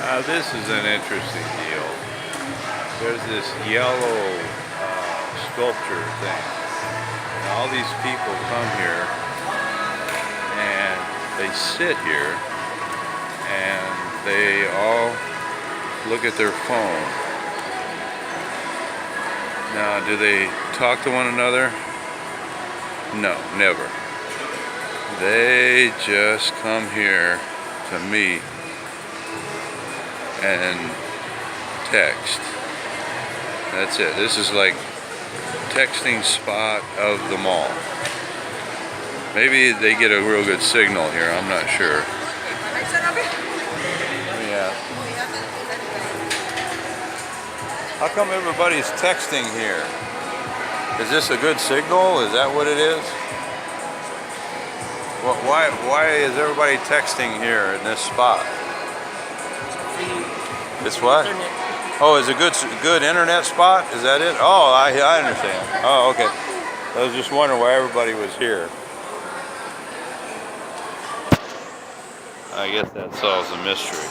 This is an interesting deal. There's this yellow sculpture thing. And all these people come here and they sit here and they all look at their phone. Now, do they talk to one another? No, never. They just come here to meet and text. That's it. This is like texting spot of the mall. Maybe they get a real good signal here. I'm not sure. Yeah. How come everybody's texting here? Is this a good signal? Is that what it is? Well, why is everybody texting here in this spot? It's what? Oh, it's a good internet spot? Is that it? Oh, I understand. Oh, okay. I was just wondering why everybody was here. I guess that solves the mystery.